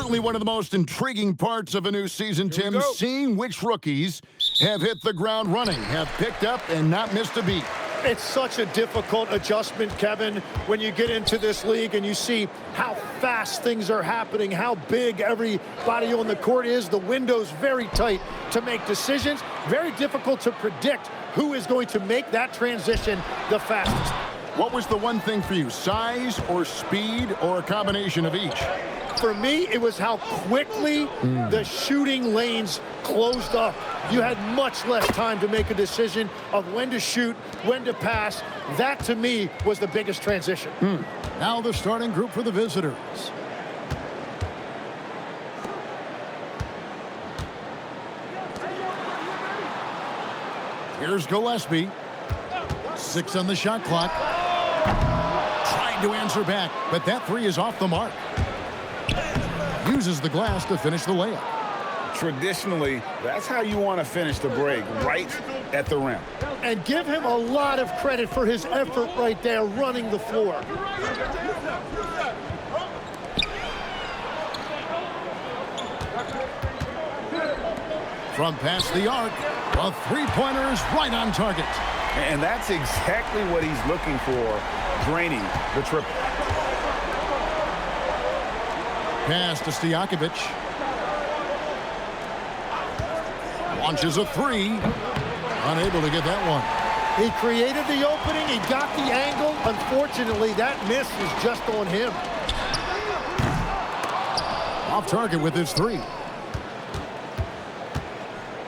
Certainly one of the most intriguing parts of a new season, Tim, seeing which rookies have hit the ground running, have picked up and not missed a beat. It's such a difficult adjustment, Kevin, when you get into this league and you see how fast things are happening, how big everybody on the court is. The window's very tight to make decisions. Very difficult to predict who is going to make that transition the fastest. What was the one thing for you, size or speed or a combination of each? For me, it was how quickly the shooting lanes closed up. You had much less time to make a decision of when to shoot, when to pass. That, to me, was the biggest transition. Now the starting group for the visitors. Here's Gillespie. 6 on the shot clock. Trying to answer back, but that three is off the mark. Uses the glass to finish the layup. Traditionally, that's how you want to finish the break, right at the rim. And give him a lot of credit for his effort right there running the floor. From past the arc, a three-pointer is right on target. And that's exactly what he's looking for, draining the triple. Pass to Stojakovic. Launches a three. Unable to get that one. He created the opening. He got the angle. Unfortunately, that miss is just on him. Off target with his three.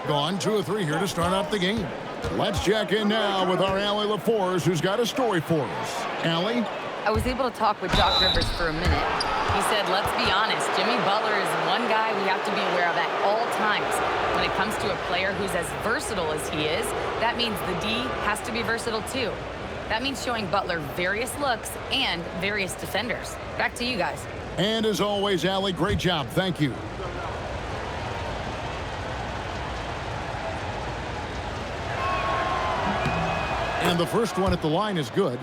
Gone 2 of 3 here to start off the game. Let's check in now with our Allie LaForce, who's got a story for us. Allie? I was able to talk with Doc Rivers for a minute. He said, let's be honest, Jimmy Butler is one guy we have to be aware of at all times. When it comes to a player who's as versatile as he is, that means the D has to be versatile too. That means showing Butler various looks and various defenders. Back to you guys. And as always, Allie, great job. Thank you. And the first one at the line is good.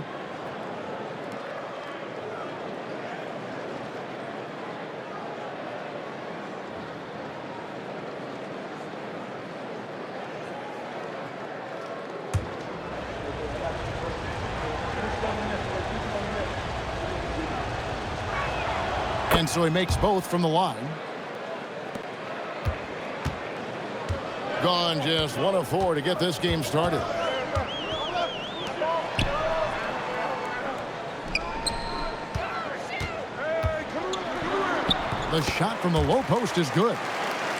And so he makes both from the line. Gone just 1 of 4 to get this game started. The shot from the low post is good.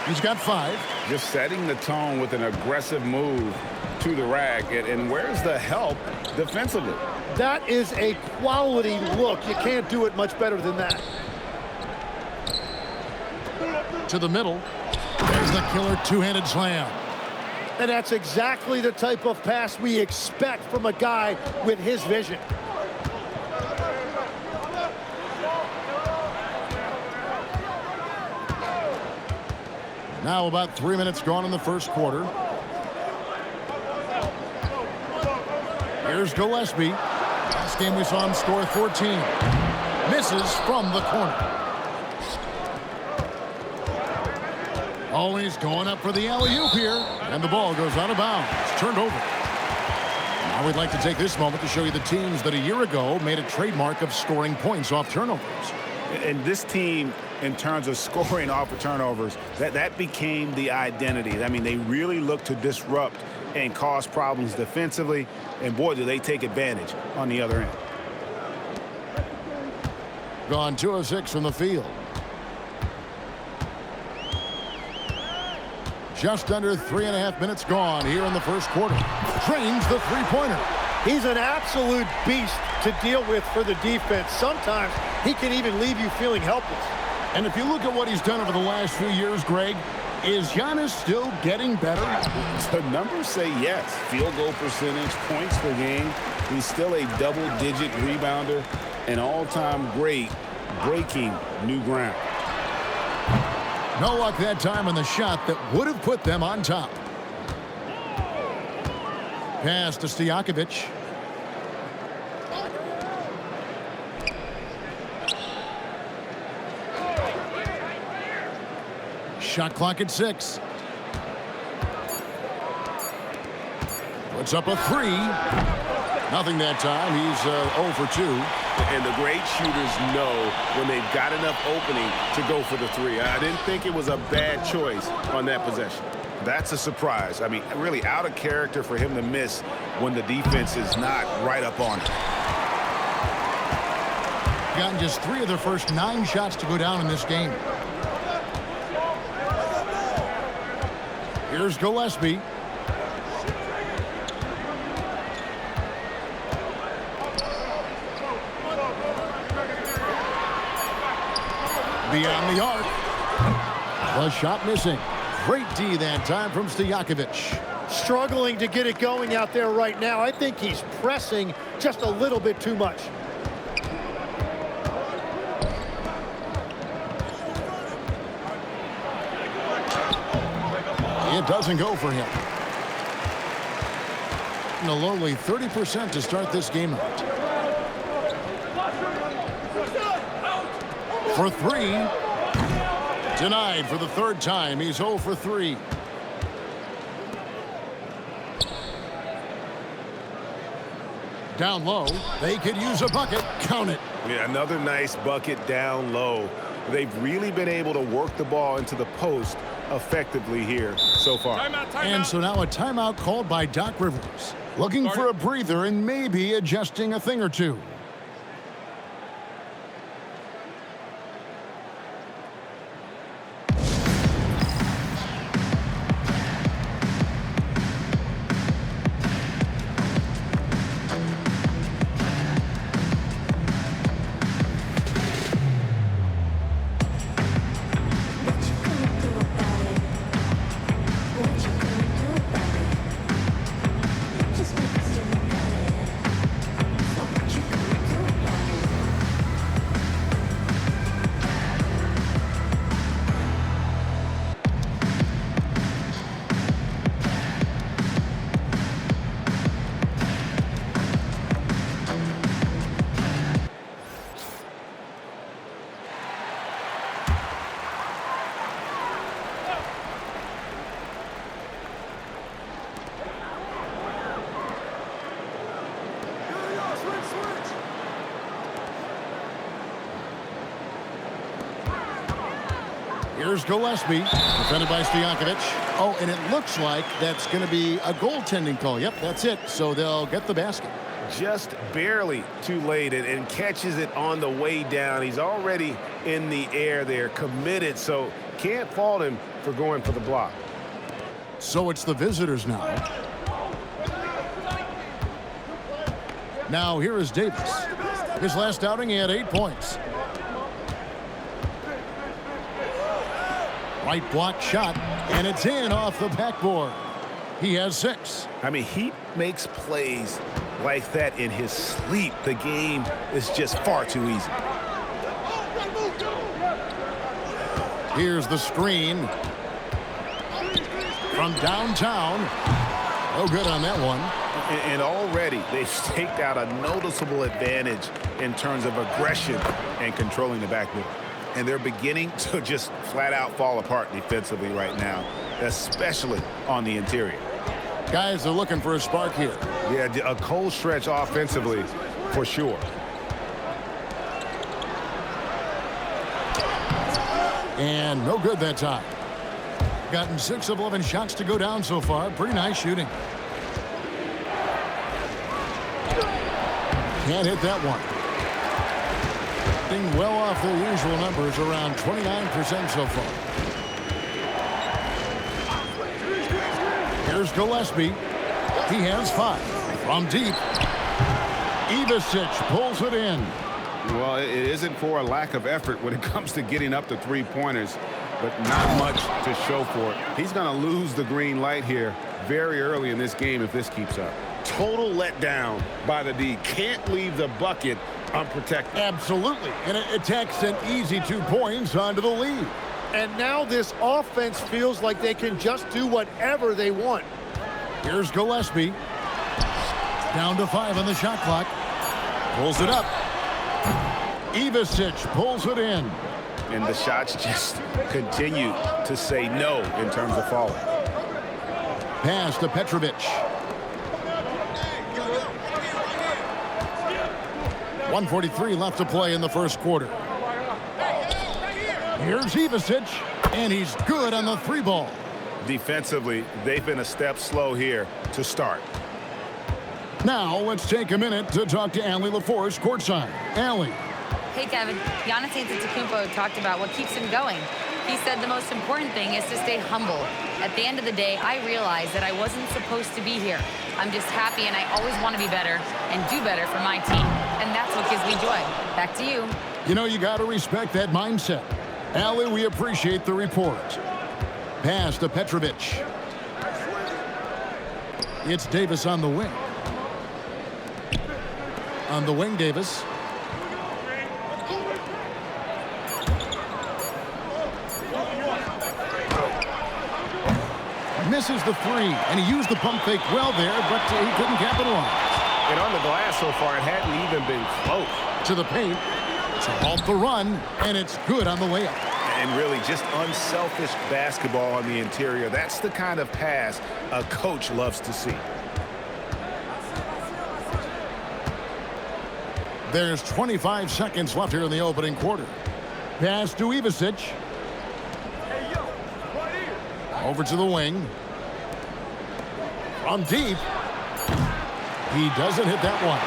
He's got 5. Just setting the tone with an aggressive move to the rack. And where's the help defensively? That is a quality look. You can't do it much better than that. To the middle. There's the killer two-handed slam. And that's exactly the type of pass we expect from a guy with his vision. Now about 3 minutes gone in the first quarter. Here's Gillespie. Last game we saw him score 14. Misses from the corner. Always going up for the alley-oop here. And the ball goes out of bounds. It's turned over. Now we'd like to take this moment to show you the teams that a year ago made a trademark of scoring points off turnovers. And this team, in terms of scoring off of turnovers, that became the identity. I mean, they really look to disrupt and cause problems defensively. And, boy, do they take advantage on the other end. Gone 2 of 6 from the field. Just under 3.5 minutes gone here in the first quarter. Trains the three-pointer. He's an absolute beast to deal with for the defense. Sometimes he can even leave you feeling helpless. And if you look at what he's done over the last few years, Greg, is Giannis still getting better? The numbers say yes. Field goal percentage, points per game. He's still a double-digit rebounder, an all-time great, breaking new ground. No luck that time on the shot that would have put them on top. Pass to Stojakovic. Shot clock at 6. Puts up a 3. Nothing that time. He's 0 for 2. And the great shooters know when they've got enough opening to go for the 3. I didn't think it was a bad choice on that possession. That's a surprise. I mean, really out of character for him to miss when the defense is not right up on it. Gotten just 3 of their first 9 shots to go down in this game. Here's Gillespie. Beyond the arc. The shot missing. Great D that time from Stojakovic. Struggling to get it going out there right now. I think he's pressing just a little bit too much. It doesn't go for him. And a lowly 30% to start this game out. For 3. Denied for the 3rd time. He's 0 for 3. Down low. They could use a bucket. Count it. Yeah, another nice bucket down low. They've really been able to work the ball into the post effectively here so far. And so now a timeout called by Doc Rivers. Looking for a breather and maybe adjusting a thing or two. Here's Gillespie, defended by Stojakovic. Oh, and it looks like that's going to be a goaltending call. Yep, that's it. So they'll get the basket. Just barely too late and catches it on the way down. He's already in the air there, committed, so can't fault him for going for the block. So it's the visitors now. Now here is Davis. His last outing, he had 8 points. Right block shot, and it's in off the backboard. He has 6. I mean, he makes plays like that in his sleep. The game is just far too easy. Here's the screen from downtown. No good on that one. And already they've staked out a noticeable advantage in terms of aggression and controlling the backboard. And they're beginning to just flat out fall apart defensively right now, especially on the interior. Guys are looking for a spark here. Yeah, a cold stretch offensively for sure. And no good that time. Gotten 6 of 11 shots to go down so far. Pretty nice shooting. Can't hit that one. Well off their usual numbers, around 29% so far. Here's Gillespie. He has 5 from deep. Ivicic pulls it in. Well, it isn't for a lack of effort when it comes to getting up to three-pointers, but not much to show for it. He's going to lose the green light here very early in this game if this keeps up. Total letdown by the D. Can't leave the bucket unprotected. Absolutely. And it takes an easy 2 points onto the lead. And now this offense feels like they can just do whatever they want. Here's Gillespie. Down to 5 on the shot clock. Pulls it up. Ivicic pulls it in. and the shots just continue to say no in terms of falling. Pass to Petrovic. 1:43 left to play in the first quarter. Here's Ivicic, and he's good on the three ball. Defensively, they've been a step slow here to start. Now let's take a minute to talk to Allie LaForce courtside. Allie. Hey, Kevin. Giannis Antetokounmpo talked about what keeps him going. He said the most important thing is to stay humble. At the end of the day, I realized that I wasn't supposed to be here. I'm just happy, and I always want to be better and do better for my team. And that's what gives me joy. Back to you. You know, you got to respect that mindset. Allie, we appreciate the report. Pass to Petrovic. It's Davis on the wing. On the wing, Davis. Misses the three, and he used the pump fake well there, but he couldn't capitalize. And on the glass so far, it hadn't even been close. To the paint. It's off the run, and it's good on the layup. And really just unselfish basketball on the interior. That's the kind of pass a coach loves to see. There's 25 seconds left here in the opening quarter. Pass to Ivicic. Over to the wing. From deep. He doesn't hit that one.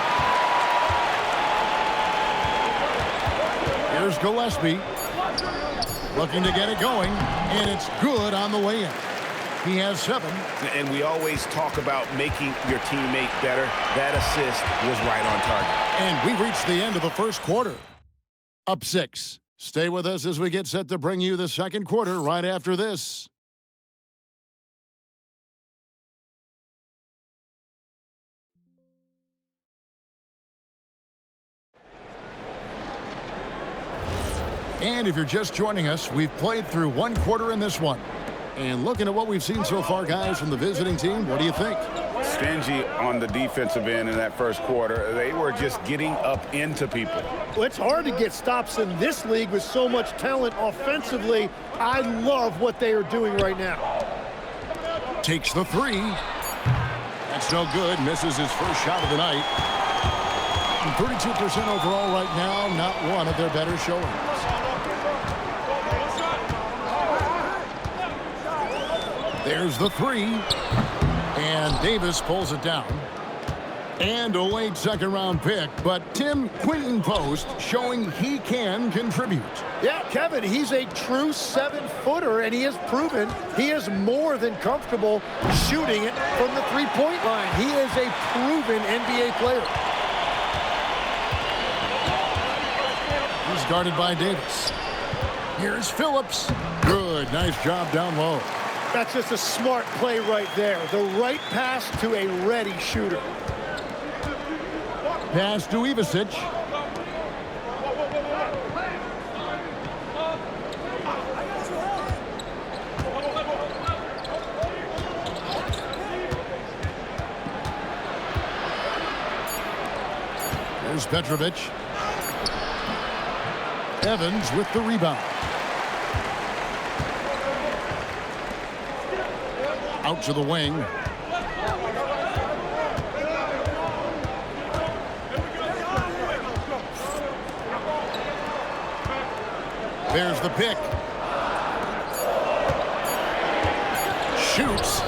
Here's Gillespie. Looking to get it going, and it's good on the way in. He has 7. And we always talk about making your teammate better. That assist was right on target. And we've reached the end of the first quarter. Up 6. Stay with us as we get set to bring you the second quarter right after this. And if you're just joining us, we've played through one quarter in this one. And looking at what we've seen so far, guys, from the visiting team, what do you think? Stingy on the defensive end in that first quarter. They were just getting up into people. Well, it's hard to get stops in this league with so much talent offensively. I love what they are doing right now. Takes the 3. That's no good. Misses his first shot of the night. 32% overall right now. Not one of their better showings. There's the 3. And Davis pulls it down. And a late second-round pick. But Tim Quinton Post showing he can contribute. Yeah, Kevin, he's a true 7-footer, and he has proven he is more than comfortable shooting it from the three-point line. He is a proven NBA player. He's guarded by Davis. Here's Phillips. Good. Nice job down low. That's just a smart play right there. The right pass to a ready shooter. Pass to Ivicic. There's Petrovic. Evans with the rebound. Out to the wing. There's the pick. Shoots.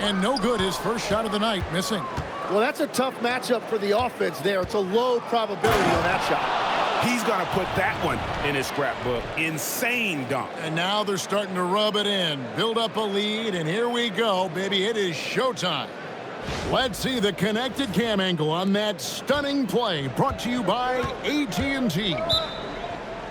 And no good. His first shot of the night, missing. Well, that's a tough matchup for the offense there. It's a low probability on that shot. He's going to put that one in his scrapbook. Insane dunk. And now they're starting to rub it in. Build up a lead, and here we go, baby. It is showtime. Let's see the connected cam angle on that stunning play brought to you by AT&T.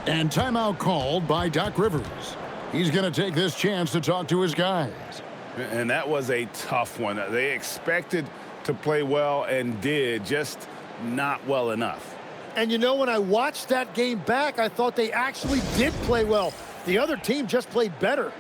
And timeout called by Doc Rivers. He's going to take this chance to talk to his guys. And that was a tough one. They expected to play well and did, just not well enough. And you know, when I watched that game back, I thought they actually did play well. The other team just played better.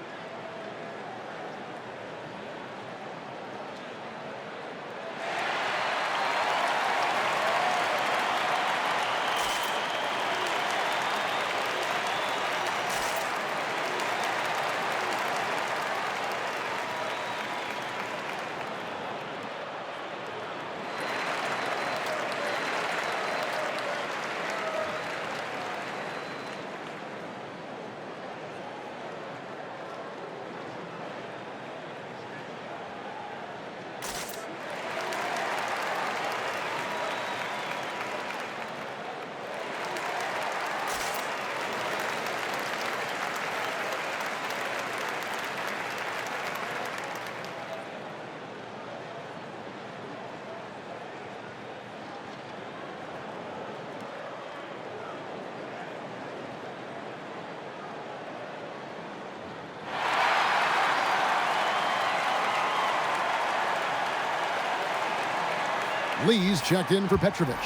Lee's checked in for Petrovic.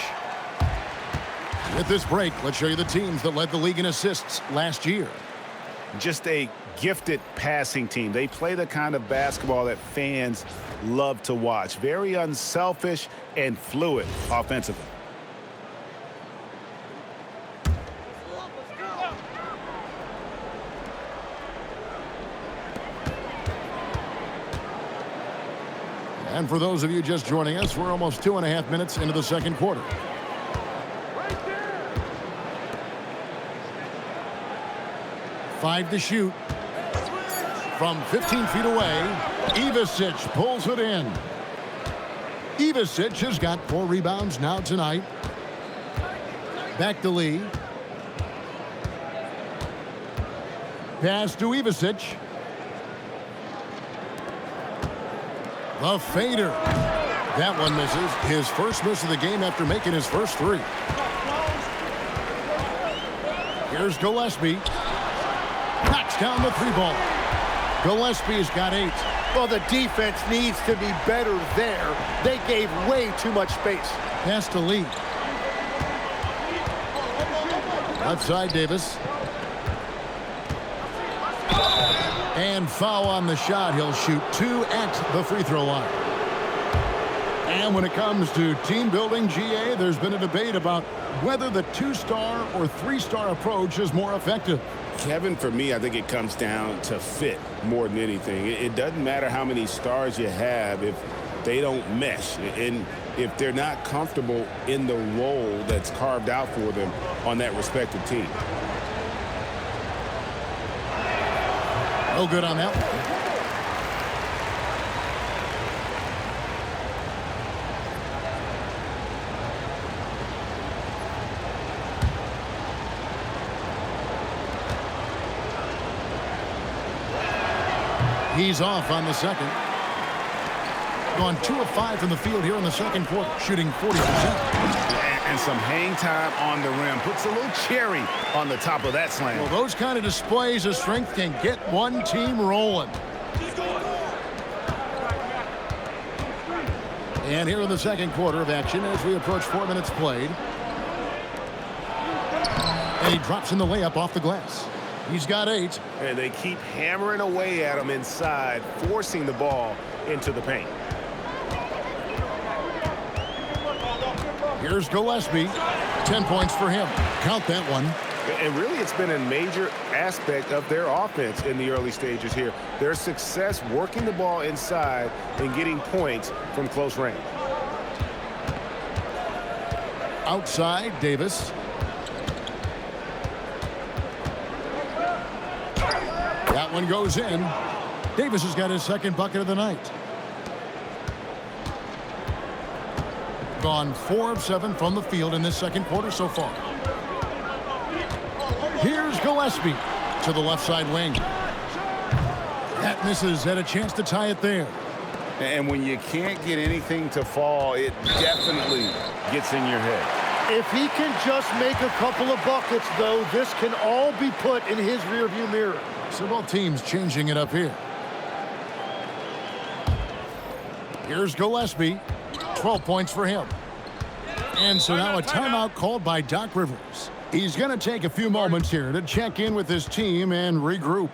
With this break, let's show you the teams that led the league in assists last year. Just a gifted passing team. They play the kind of basketball that fans love to watch. Very unselfish and fluid offensively. And for those of you just joining us, we're almost 2.5 minutes into the second quarter. Five to shoot. From 15 feet away, Ivicic pulls it in. Ivicic has got 4 rebounds now tonight. Back to Lee. Pass to Ivicic. The fader. That one misses. His first miss of the game after making his first 3. Here's Gillespie. Knocks down the 3-ball. Gillespie's got 8. Well, the defense needs to be better there. They gave way too much space. Pass to Lee. Left side, Davis. And foul on the shot. He'll shoot 2 at the free throw line. And when it comes to team building, GA, there's been a debate about whether the 2-star or 3-star approach is more effective. Kevin, for me, I think it comes down to fit more than anything. It doesn't matter how many stars you have if they don't mesh. And if they're not comfortable in the role that's carved out for them on that respective team. No good on that one. He's off on the second. Gone 2 of 5 from the field here in the second quarter, shooting 40%. And some hang time on the rim. Puts a little cherry on the top of that slam. Well, those kind of displays of strength can get one team rolling. And here in the second quarter of action as we approach 4 minutes played. And he drops in the layup off the glass. He's got 8. And they keep hammering away at him inside, forcing the ball into the paint. Here's Gillespie. 10 points for him. Count that one. And really, it's been a major aspect of their offense in the early stages here. Their success working the ball inside and getting points from close range. Outside, Davis. That one goes in. Davis has got his second bucket of the night. Gone 4 of 7 from the field in this second quarter so far. Here's Gillespie to the left side wing. That misses. Had a chance to tie it there. And when you can't get anything to fall, it definitely gets in your head. If he can just make a couple of buckets, though, this can all be put in his rearview mirror. So both teams changing it up here. Here's Gillespie. 12 points for him. And so now a timeout called by Doc Rivers. He's going to take a few moments here to check in with his team and regroup.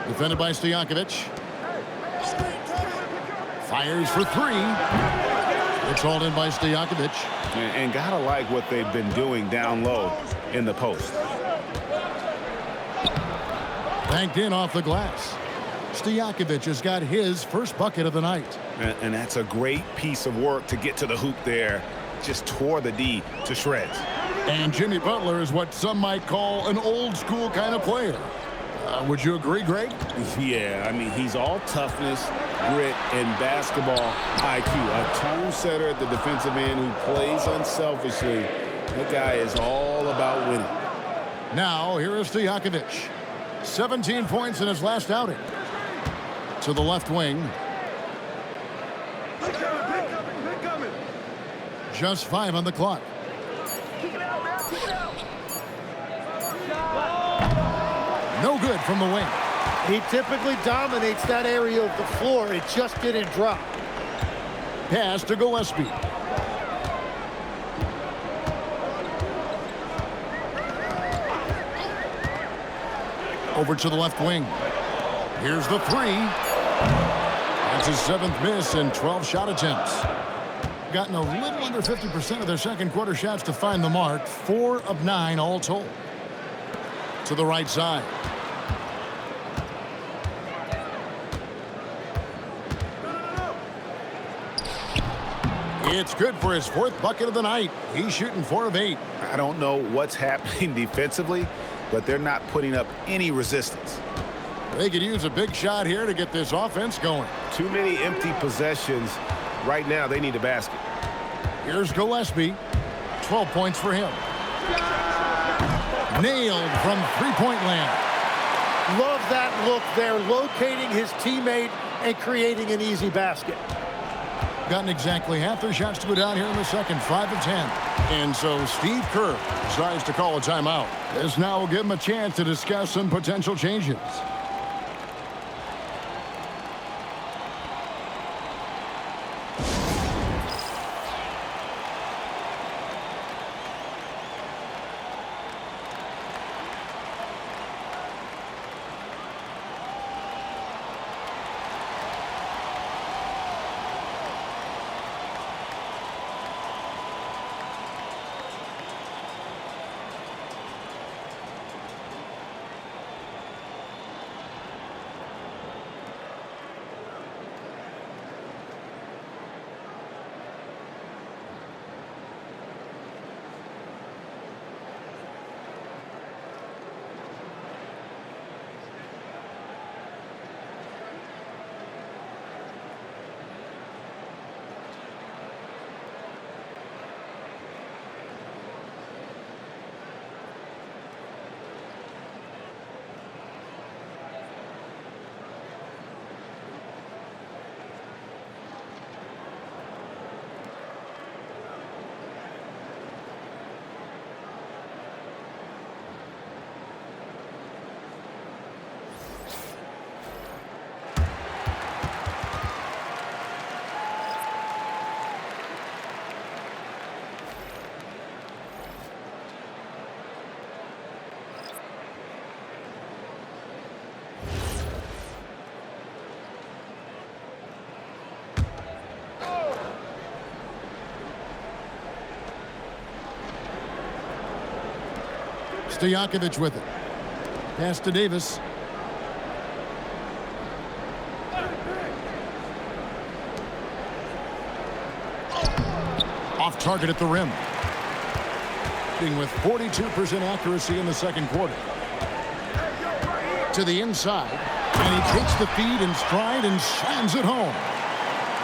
Defended by Stojakovic. Fires for three. It's hauled in by Stojakovic. And gotta like what they've been doing down low in the post. Banked in off the glass. Stojakovic has got his first bucket of the night. And that's a great piece of work to get to the hoop there. Just tore the D to shreds. And Jimmy Butler is what some might call an old school kind of player. Would you agree, Greg? Yeah, I mean, he's all toughness, grit, and basketball IQ. A tone setter at the defensive end who plays unselfishly. That guy is all about winning. Now, here is Stojakovic. 17 points in his last outing. To the left wing. Just 5 on the clock. No good from the wing. He typically dominates that area of the floor. It just didn't drop. Pass to Gillespie. Over to the left wing. Here's the three. That's his 7th miss in 12 shot attempts. Gotten a little under 50% of their second quarter shots to find the mark. 4 of 9 all told. To the right side. It's good for his 4th bucket of the night. He's shooting 4 of 8. I don't know what's happening defensively, but they're not putting up any resistance. They could use a big shot here to get this offense going. Too many empty possessions. Right now, they need a basket. Here's Gillespie. 12 points for him. Nailed from three-point land. Love that look there, locating his teammate and creating an easy basket. Gotten exactly half their shots to go down here in the second, 5 of 10. And so Steve Kerr decides to call a timeout. This now will give him a chance to discuss some potential changes. Stojakovic with it. Pass to Davis. Off target at the rim. Being with 42% accuracy in the second quarter. To the inside. And he takes the feed in stride and slams it home.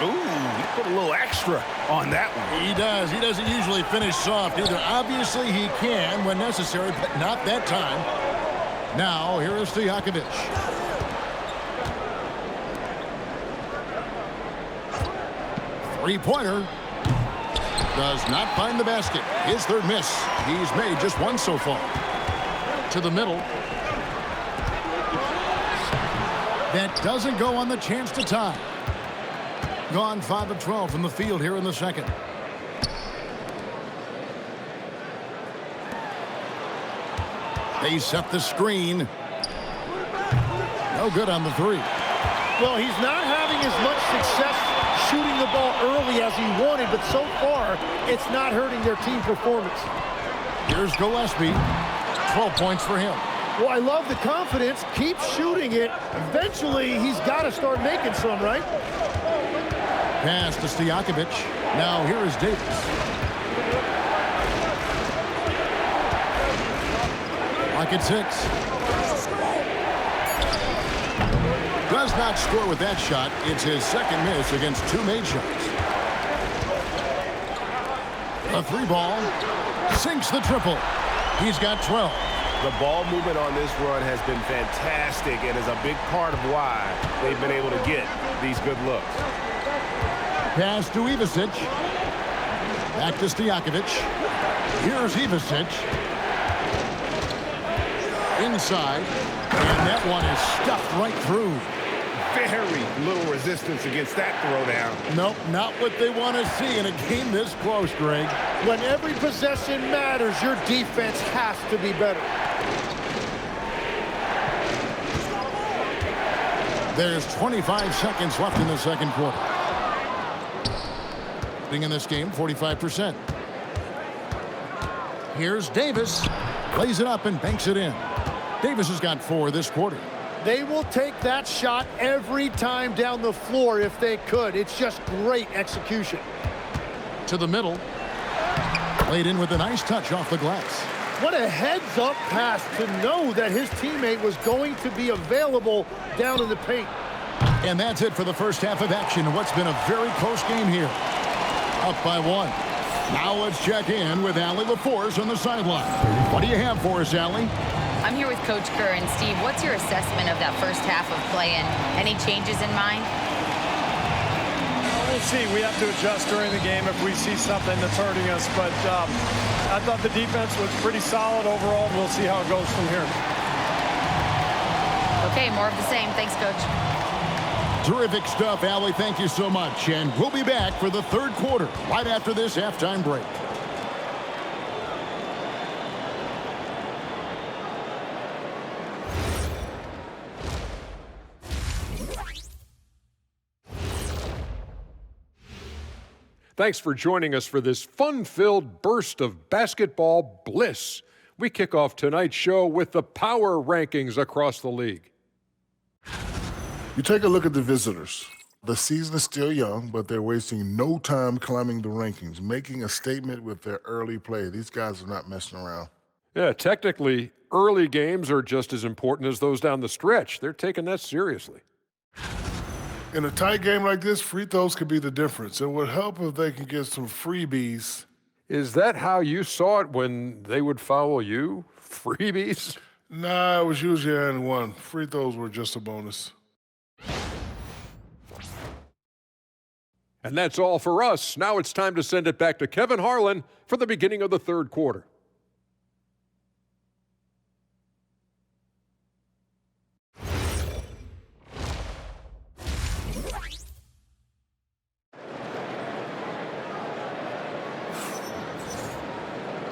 Ooh, he put a little extra on that one. He does. He doesn't usually finish soft either. Obviously, he can when necessary, but not that time. Now, here is Stojakovic. Three-pointer. Does not find the basket. His 3rd miss. He's made just 1 so far. To the middle. That doesn't go on the chance to tie. Gone 5 of 12 from the field here in the second. They set the screen. No No good on the three. Well, he's not having as much success shooting the ball early as he wanted, but so far, it's not hurting their team performance. Here's Gillespie. 12 points for him. Well, I love the confidence. Keep shooting it. Eventually, he's got to start making some, right? Pass to Stojakovic. Now here is Davis. Lock at 6. Does not score with that shot. It's his second miss against 2 made shots. A 3-ball. Sinks the triple. He's got 12. The ball movement on this run has been fantastic and is a big part of why they've been able to get these good looks. Pass to Ivicic. Back to Stojakovic. Here's Ivicic. Inside. And that one is stuffed right through. Very little resistance against that throwdown. Nope, not what they want to see in a game this close, Greg. When every possession matters, your defense has to be better. There's 25 seconds left in the second quarter. In this game, 45%. Here's Davis. Plays it up and banks it in. Davis has got 4 this quarter. They will take that shot every time down the floor if they could. It's just great execution. To the middle. Played in with a nice touch off the glass. What a heads-up pass to know that his teammate was going to be available down in the paint. And that's it for the first half of action in what's been a very close game here. Up by 1. Now let's check in with Allie LaForce on the sideline. What do you have for us, Allie? I'm here with Coach Kerr. And Steve, what's your assessment of that first half of play and any changes in mind? We'll see. We have to adjust during the game if we see something that's hurting us. But I thought the defense was pretty solid overall. We'll see how it goes from here. Okay, more of the same. Thanks, Coach. Terrific stuff, Allie. Thank you so much. And we'll be back for the third quarter right after this halftime break. Thanks for joining us for this fun-filled burst of basketball bliss. We kick off tonight's show with the power rankings across the league. You take a look at the visitors. The season is still young, but they're wasting no time climbing the rankings, making a statement with their early play. These guys are not messing around. Yeah, technically, early games are just as important as those down the stretch. They're taking that seriously. In a tight game like this, free throws could be the difference. It would help if they could get some freebies. Is that how you saw it when they would foul you? Freebies? Nah, it was usually and one. Free throws were just a bonus. And that's all for us. Now it's time to send it back to Kevin Harlan for the beginning of the third quarter.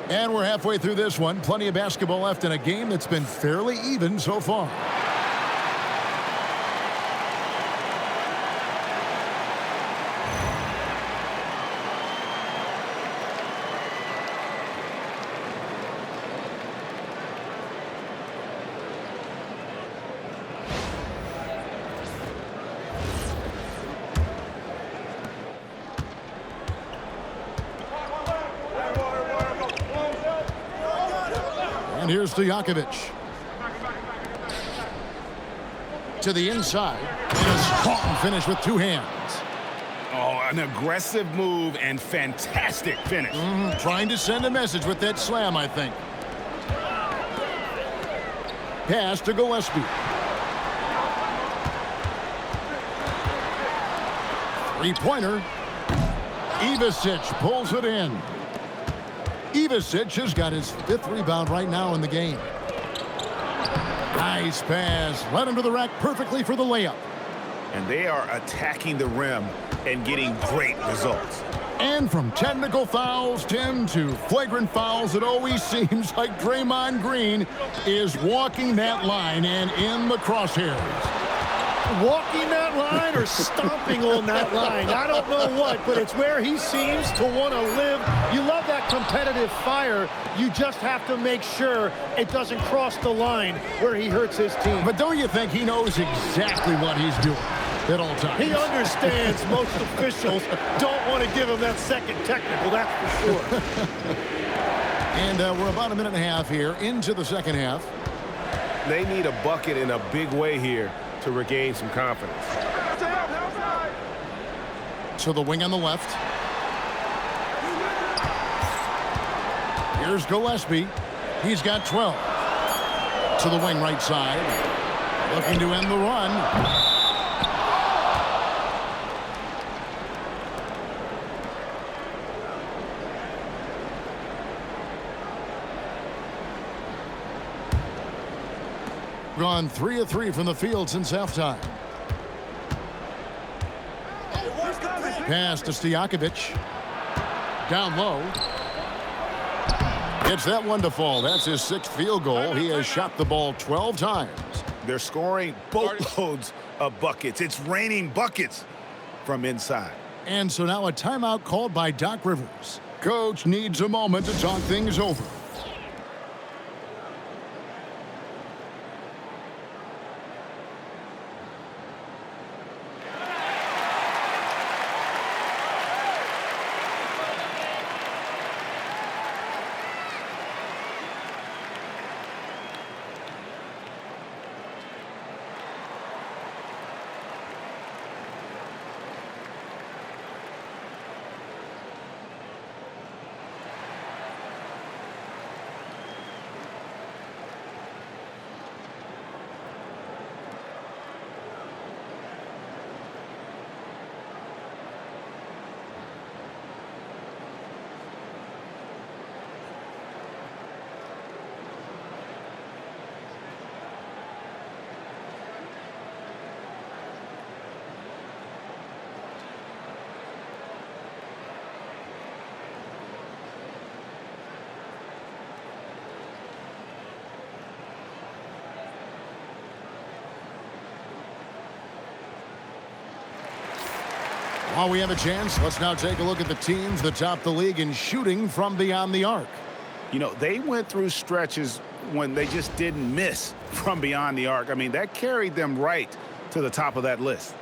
And we're halfway through this one. Plenty of basketball left in a game that's been fairly even so far. And here's Stojakovic. To the inside. And a strong finish with 2 hands. Oh, an aggressive move and fantastic finish. Trying to send a message with that slam, I think. Pass to Gillespie. Three-pointer. Ivicic pulls it in. Ivicic has got his 5th rebound right now in the game. Nice pass. Led him to the rack perfectly for the layup. And they are attacking the rim and getting great results. And from technical fouls, Tim, to flagrant fouls, it always seems like Draymond Green is walking that line and in the crosshairs. walking that line or stomping on that line. I don't know what, but it's where he seems to want to live. You love that competitive fire. You just have to make sure it doesn't cross the line where he hurts his team. But don't you think he knows exactly what he's doing at all times? He understands most officials don't want to give him that second technical, that's for sure. And we're about a minute and a half here into the second half. They need a bucket in a big way here to regain some confidence. To the wing on the left. Here's Gillespie. He's got 12. To the wing right side. Looking to end the run. Gone 3 of 3 from the field since halftime. Pass to Stojakovic. Down low. Gets that one to fall. That's his 6th field goal. He has shot the ball 12 times. They're scoring boatloads of buckets. It's raining buckets from inside. And so now a timeout called by Doc Rivers. Coach needs a moment to talk things over. While we have a chance, let's now take a look at the teams that top the league in shooting from beyond the arc. You know, they went through stretches when they just didn't miss from beyond the arc. I mean, that carried them right to the top of that list.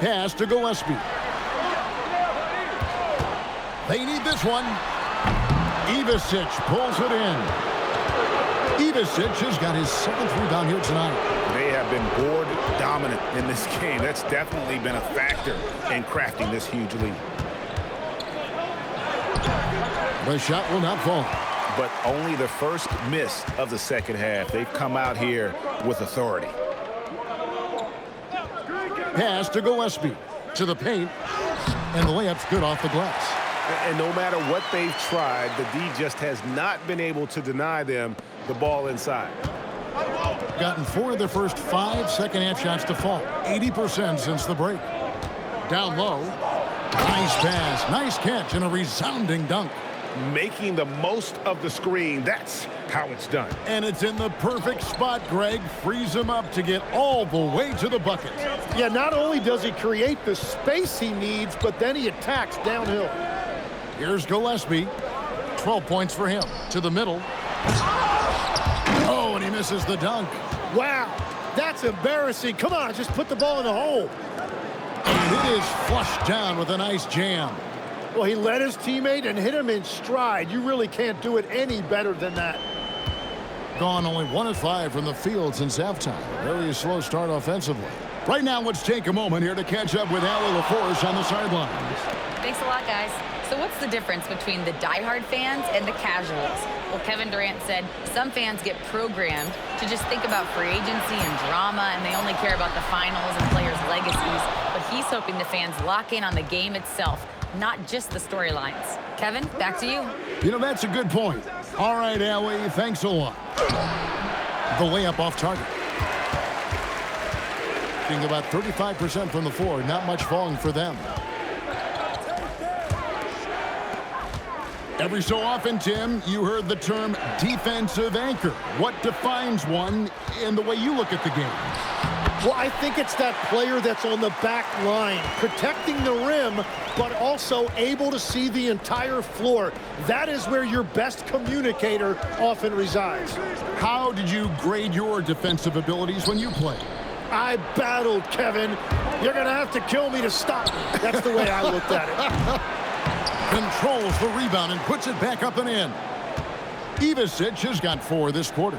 Pass to Gillespie. They need this one. Ivicic pulls it in. Ivicic has got his 7th rebound here tonight. They have been board dominant in this game. That's definitely been a factor in crafting this huge lead. The shot will not fall. But only the first miss of the second half. They've come out here with authority. Pass to Gillespie. To the paint. And the layup's good off the glass. And no matter what they've tried, the D just has not been able to deny them the ball inside. Gotten 4 of their first 5 second-half shots to fall. 80% since the break. Down low. Nice pass. Nice catch and a resounding dunk. Making the most of the screen. That's how it's done. And it's in the perfect spot, Greg. Frees him up to get all the way to the bucket. Yeah, not only does he create the space he needs, but then he attacks downhill. Here's Gillespie. 12 points for him. To the middle. Oh, and he misses the dunk. Wow, that's embarrassing. Come on, just put the ball in the hole. And it is flushed down with a nice jam. Well, he led his teammate and hit him in stride. You really can't do it any better than that. Gone only 1 of 5 from the field since halftime. Very slow start offensively. Right now, let's take a moment here to catch up with Allie LaForce on the sidelines. Thanks a lot, guys. So what's the difference between the diehard fans and the casuals? Well, Kevin Durant said some fans get programmed to just think about free agency and drama, and they only care about the finals and players' legacies. But he's hoping the fans lock in on the game itself, not just the storylines. Kevin, back to you. You know, that's a good point. All right, Allie, thanks a lot. The layup off target. shooting about 35% from the floor. Not much falling for them. Every so often, Tim, you heard the term defensive anchor. What defines one in the way you look at the game? Well, I think it's that player that's on the back line, protecting the rim, but also able to see the entire floor. That is where your best communicator often resides. How did you grade your defensive abilities when you played? I battled, Kevin. You're going to have to kill me to stop me. That's the way I looked at it. Controls the rebound and puts it back up and in. Ivicic has got 4 this quarter.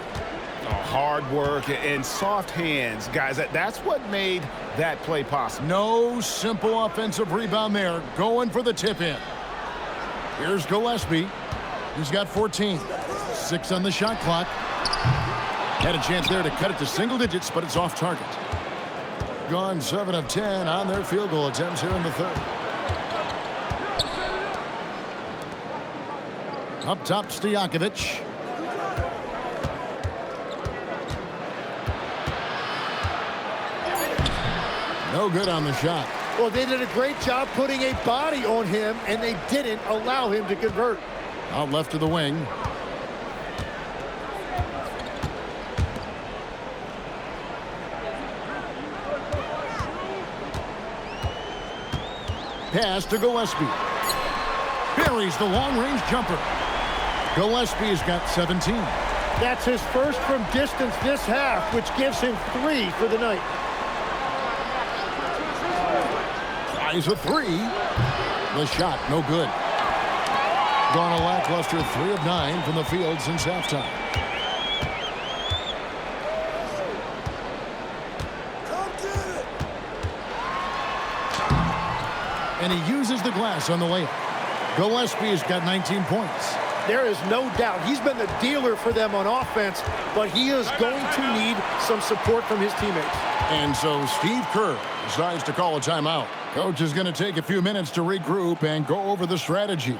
Hard work and soft hands, guys. That's what made that play possible. No simple offensive rebound there. Going for the tip in. Here's Gillespie. He's got 14. 6 on the shot clock. Had a chance there to cut it to single digits, but it's off target. Gone 7 of 10 on their field goal attempts here in the third. Up top, Stojakovic. No good on the shot. Well, they did a great job putting a body on him, and they didn't allow him to convert. Out left to the wing. Pass to Gillespie. Buries the long-range jumper. Gillespie's got 17. That's his first from distance this half, which gives him 3 for the night. Tries a 3. The shot, no good. Gone a lackluster 3 of 9 from the field since halftime. And he uses the glass on the layup. Gillespie's got 19 points. There is no doubt he's been the dealer for them on offense, but he is going to need some support from his teammates. And so Steve Kerr decides to call a timeout. Coach is going to take a few minutes to regroup and go over the strategy.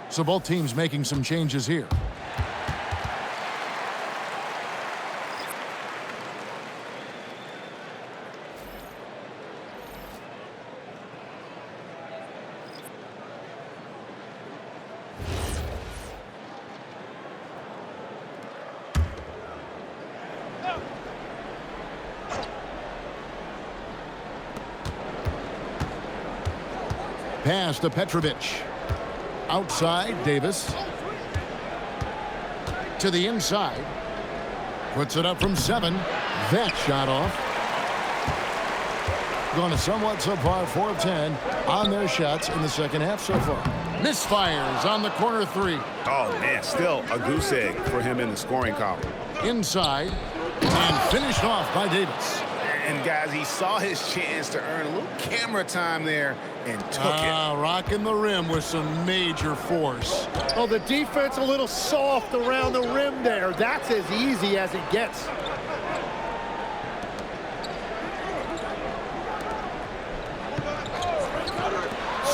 So both teams making some changes here. Pass to Petrovic. Outside, Davis. To the inside. Puts it up from 7. That shot off. Going to somewhat subpar 4 of 10 on their shots in the second half so far. Misfires on the corner 3. Oh, man, still a goose egg for him in the scoring column. Inside. And finished off by Davis. And, guys, he saw his chance to earn a little camera time there and took it. Rocking the rim with some major force. Oh, the defense a little soft around the rim there. That's as easy as it gets.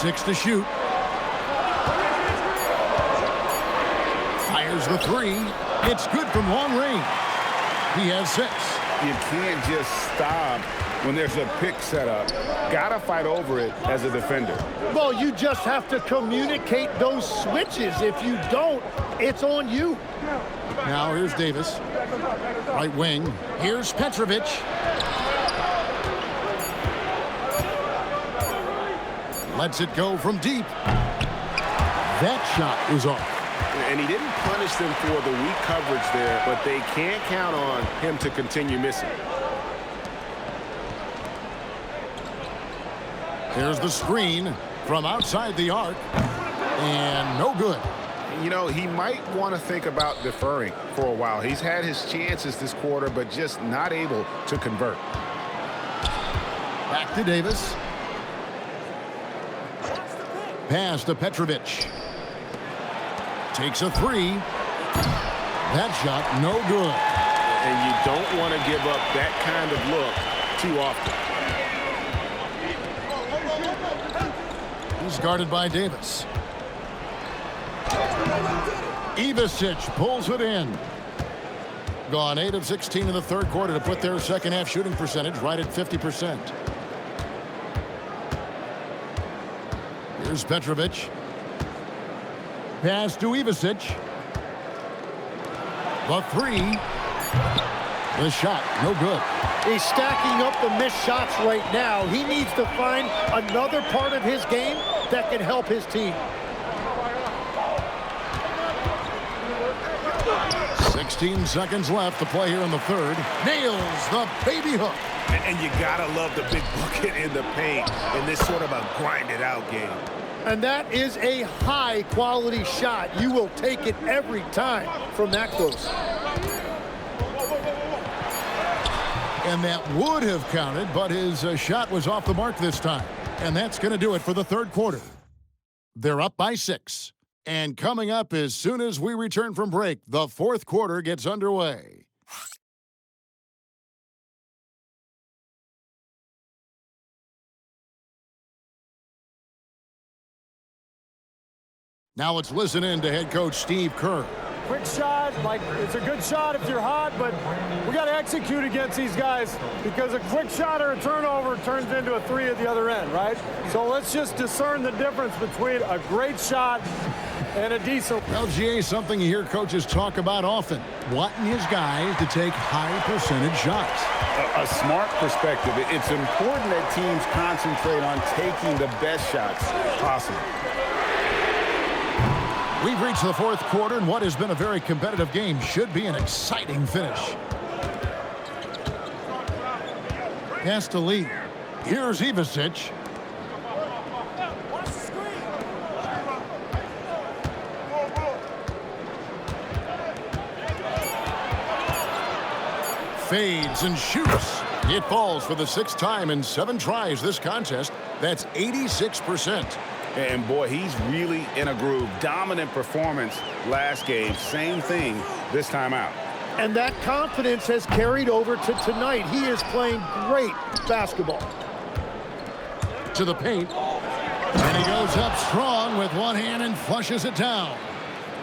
Six to shoot. Fires the 3. It's good from long range. He has 6. you can't just stop when there's a pick set up. Gotta fight over it as a defender. Well, you just have to communicate those switches. If you don't, it's on you. Now here's Davis. Right wing. Here's Petrovic. Lets it go from deep. That shot is off. And he didn't punish them for the weak coverage there, but they can't count on him to continue missing. Here's the screen from outside the arc. And no good. You know, he might want to think about deferring for a while. He's had his chances this quarter, but just not able to convert. Back to Davis. Pass to Petrovic. Takes a three. That shot, no good. And you don't want to give up that kind of look too often. He's guarded by Davis. Ivisic pulls it in. Gone 8 of 16 in the third quarter to put their second half shooting percentage right at 50%. Here's Petrovic. Pass to Ivisic. The three. The shot, no good. He's stacking up the missed shots right now. He needs to find another part of his game that can help his team. 16 seconds left to play here in the third. Nails the baby hook. And you gotta love the big bucket in the paint in this sort of a grinded-out game. And that is a high-quality shot. You will take it every time from that close. And that would have counted, but his shot was off the mark this time. And that's going to do it for the third quarter. They're up by 6. And coming up as soon as we return from break, the fourth quarter gets underway. Now let's listen in to head coach Steve Kerr. Quick shot, like it's a good shot if you're hot, but we got to execute against these guys because a quick shot or a turnover turns into a three at the other end, right? So let's just discern the difference between a great shot and a decent. LGA, something you hear coaches talk about often, wanting his guys to take high percentage shots. A smart perspective. It's important that teams concentrate on taking the best shots possible. We've reached the fourth quarter, and what has been a very competitive game should be an exciting finish. Pass to Lee. Here's Ivisic. Fades and shoots. It falls for the 6th time in 7 tries this contest. That's 86%. And boy, he's really in a groove. Dominant performance last game. Same thing this time out. And that confidence has carried over to tonight. He is playing great basketball. To the paint. And he goes up strong with one hand and flushes it down.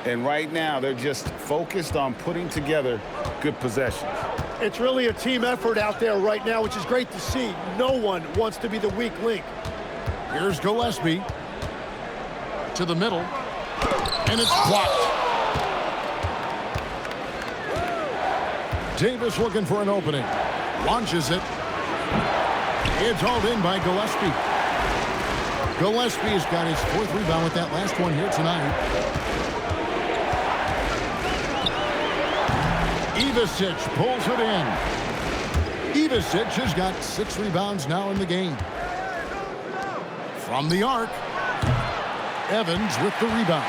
And right now, they're just focused on putting together good possessions. It's really a team effort out there right now, which is great to see. No one wants to be the weak link. Here's Gillespie. To the middle, and it's blocked. Davis looking for an opening. Launches it. It's hauled in by Gillespie. Gillespie's got his 4th rebound with that last one here tonight. Ivisic pulls it in. Ivisic has got 6 rebounds now in the game. From the arc. Evans with the rebound.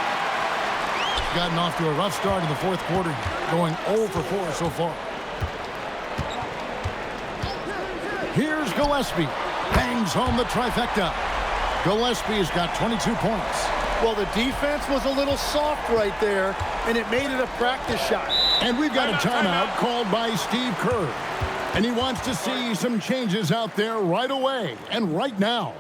Gotten off to a rough start in the fourth quarter, going 0 for 4 so far. Here's Gillespie. Bangs home the trifecta. Gillespie's got 22 points. Well, the defense was a little soft right there, and it made it a practice shot. And we've got a timeout called by Steve Kerr. And he wants to see some changes out there right away and right now.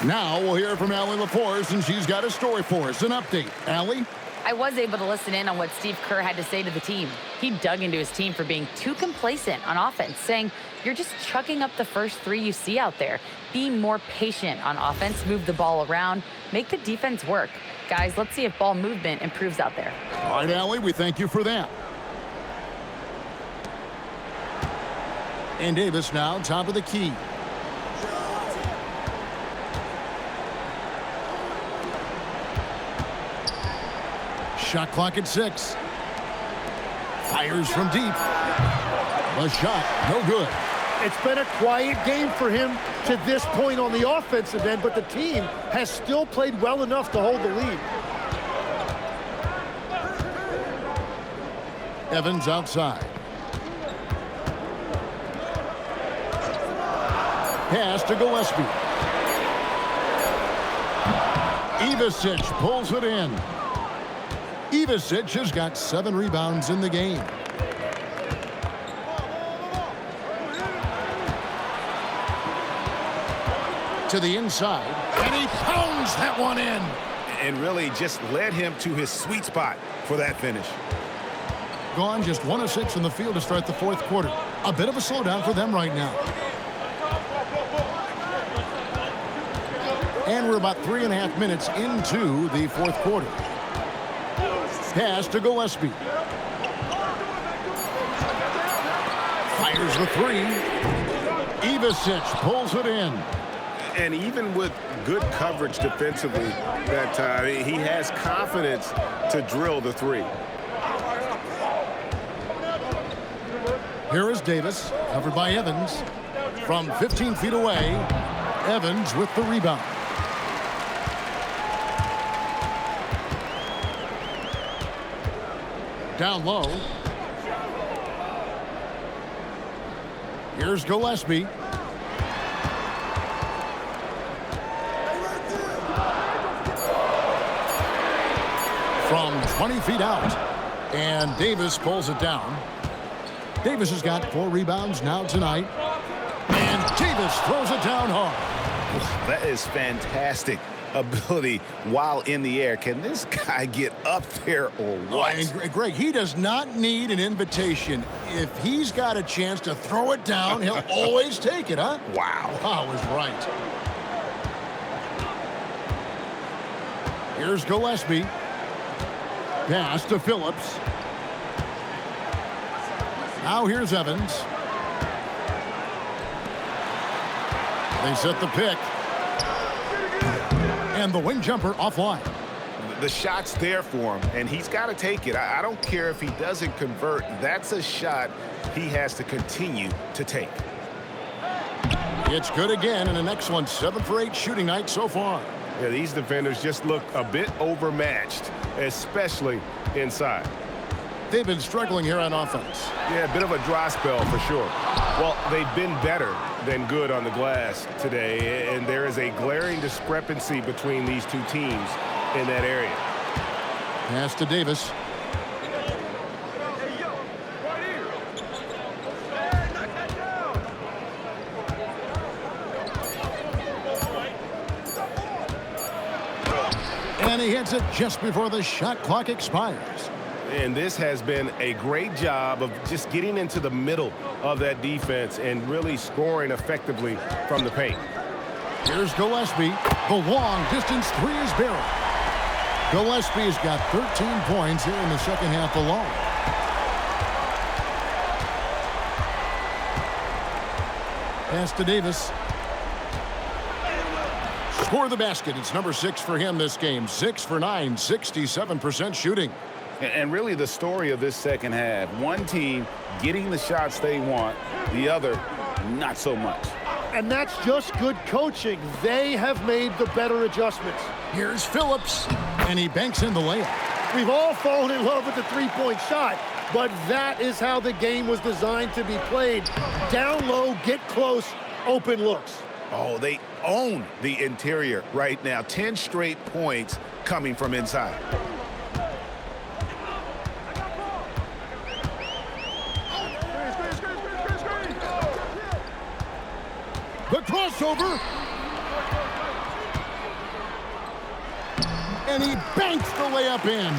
Now we'll hear from Allie LaForce, and she's got a story for us. An update. Allie? I was able to listen in on what Steve Kerr had to say to the team. He dug into his team for being too complacent on offense, saying, you're just chucking up the first three you see out there. Be more patient on offense, move the ball around, make the defense work. Guys, let's see if ball movement improves out there. All right, Allie, we thank you for that. And Davis now top of the key. Shot clock at 6. Fires from deep. The shot, no good. It's been a quiet game for him to this point on the offensive end, but the team has still played well enough to hold the lead. Evans outside. Pass to Gillespie. Ivasic pulls it in. Ivasic has got 7 rebounds in the game. To the inside, and he pounds that one in. And really just led him to his sweet spot for that finish. Gone just 1 of 6 from the field to start the 4th quarter. A bit of a slowdown for them right now. And we're about 3.5 minutes into the 4th quarter. Pass to Gillespie. Fires the 3. Ivasic pulls it in. And even with good coverage defensively that time, he has confidence to drill the 3. Here is Davis, covered by Evans. From 15 feet away, Evans with the rebound. Down low. Here's Gillespie. From 20 feet out. And Davis pulls it down. Davis has got 4 rebounds now tonight. And Davis throws it down hard. That is fantastic ability while in the air. Can this guy get up there or what? And Greg, he does not need an invitation. If he's got a chance to throw it down, he'll always take it, huh? Wow. I was right. Here's Gillespie. Pass to Phillips. Now here's Evans. They set the pick. And the wing jumper offline. The shot's there for him, and he's got to take it. I don't care if he doesn't convert. That's a shot he has to continue to take. It's good again, and an excellent 7 for 8 shooting night so far. Yeah, these defenders just look a bit overmatched, especially inside. They've been struggling here on offense. Yeah, a bit of a dry spell for sure. Well, they've been better than good on the glass today, and there is a glaring discrepancy between these two teams in that area. Pass to Davis. And he hits it just before the shot clock expires. And this has been a great job of just getting into the middle of that defense and really scoring effectively from the paint. Here's Gillespie. The long distance 3 is buried. Gillespie has got 13 points here in the second half alone. Pass to Davis. Score the basket. It's number 6 for him this game. 6 for 9, 67% shooting. And really the story of this second half, one team getting the shots they want, the other not so much. And that's just good coaching. They have made the better adjustments. Here's Phillips, and he banks in the layup. We've all fallen in love with the three-point shot, but that is how the game was designed to be played. Down low, get close, open looks. Oh, they own the interior right now. 10 straight points coming from inside. The crossover. And he banks the layup in.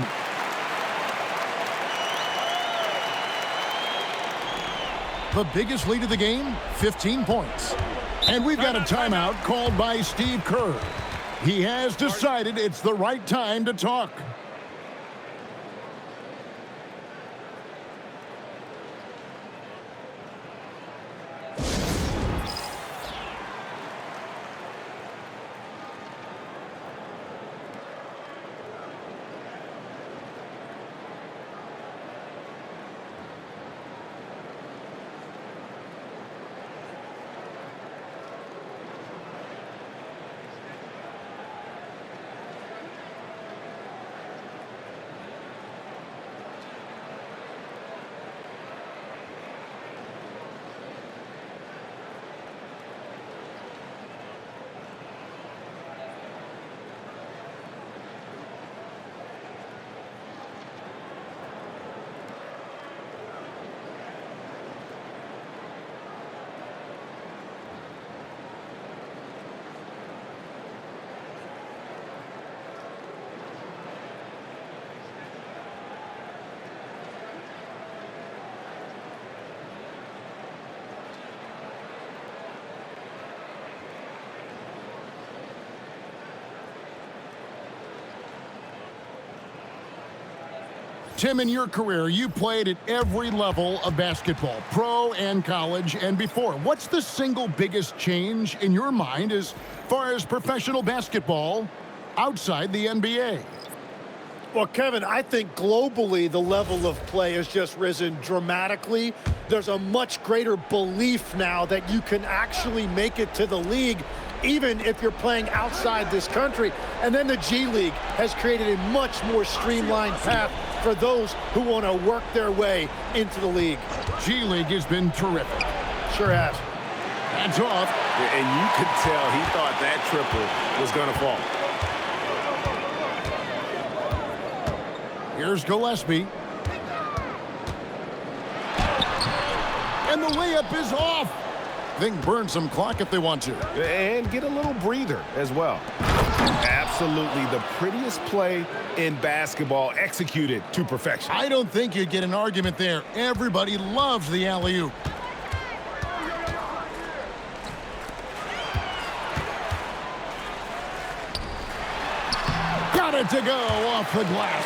The biggest lead of the game, 15 points. And we've got a timeout called by Steve Kerr. He has decided it's the right time to talk. Tim, in your career, you played at every level of basketball, pro and college and before. What's the single biggest change in your mind as far as professional basketball outside the NBA? Well, Kevin, I think globally the level of play has just risen dramatically. There's a much greater belief now that you can actually make it to the league, even if you're playing outside this country. And then the G League has created a much more streamlined path for those who want to work their way into the league. G League has been terrific. Sure has. That's off. And you could tell he thought that triple was going to fall. Here's Gillespie. And the layup is off. They can burn some clock if they want to. And get a little breather as well. Absolutely the prettiest play in basketball, executed to perfection. I don't think you get an argument there. Everybody loves the alley-oop. Got it to go off the glass.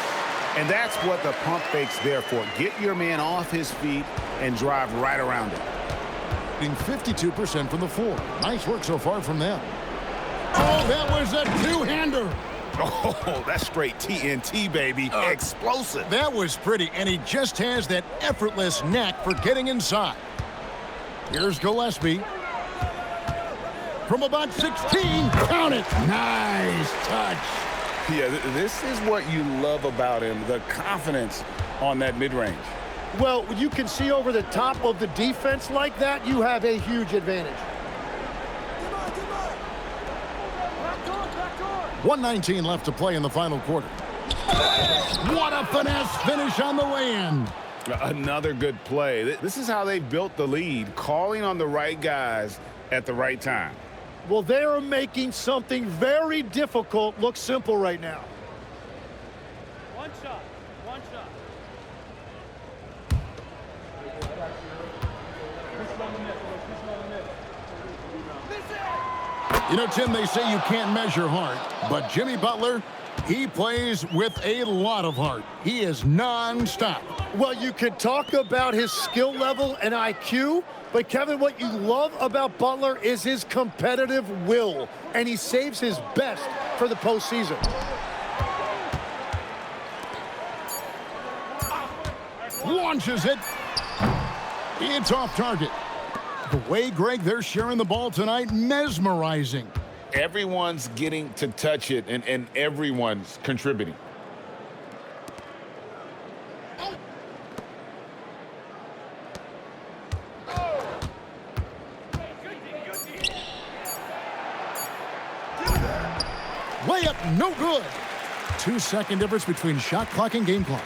And that's what the pump fake's there for. Get your man off his feet and drive right around it. 52% from the floor. Nice work so far from them. Oh, that was a two-hander. Oh, that's straight TNT, baby. Explosive. That was pretty, and he just has that effortless knack for getting inside. Here's Gillespie. From about 16, count it. Nice touch. Yeah, this is what you love about him, the confidence on that mid-range. Well, you can see over the top of the defense like that, you have a huge advantage. 1:19 left to play in the final quarter. What a finesse finish on the lay-in. Another good play. This is how they built the lead, calling on the right guys at the right time. Well, they are making something very difficult look simple right now. One shot. You know, Tim, they say you can't measure heart, but Jimmy Butler, he plays with a lot of heart. He is non-stop. Well, you could talk about his skill level and IQ, but Kevin, what you love about Butler is his competitive will, and he saves his best for the postseason. Launches it. It's off target. The way, Greg, they're sharing the ball tonight, mesmerizing. Everyone's getting to touch it, and everyone's contributing. Layup, no good. 2-second difference between shot clock and game clock.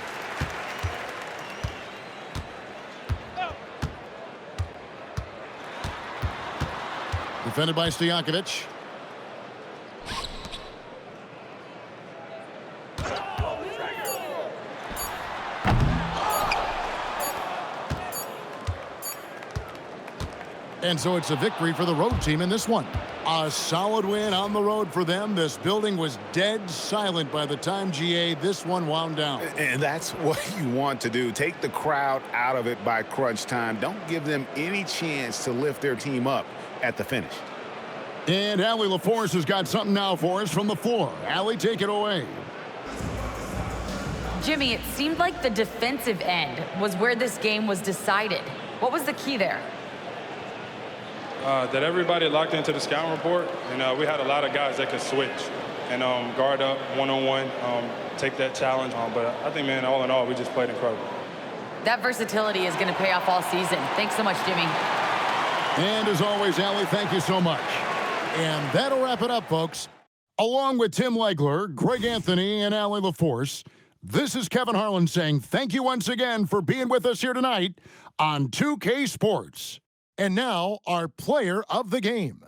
Defended by Stojakovic. And so it's a victory for the road team in this one. A solid win on the road for them. This building was dead silent by the time, GA, this one wound down. And that's what you want to do. Take the crowd out of it by crunch time. Don't give them any chance to lift their team up at the finish. And Allie LaForce has got something now for us from the floor. Allie, take it away. Jimmy, it seemed like the defensive end was where this game was decided. What was the key there? That everybody locked into the scouting report, and we had a lot of guys that could switch and guard up one-on-one, take that challenge. But I think, man, all in all, we just played incredible. That versatility is going to pay off all season. Thanks so much, Jimmy. And as always, Allie, thank you so much. And that'll wrap it up, folks. Along with Tim Legler, Greg Anthony, and Allie LaForce, this is Kevin Harlan saying thank you once again for being with us here tonight on 2K Sports. And now, our player of the game.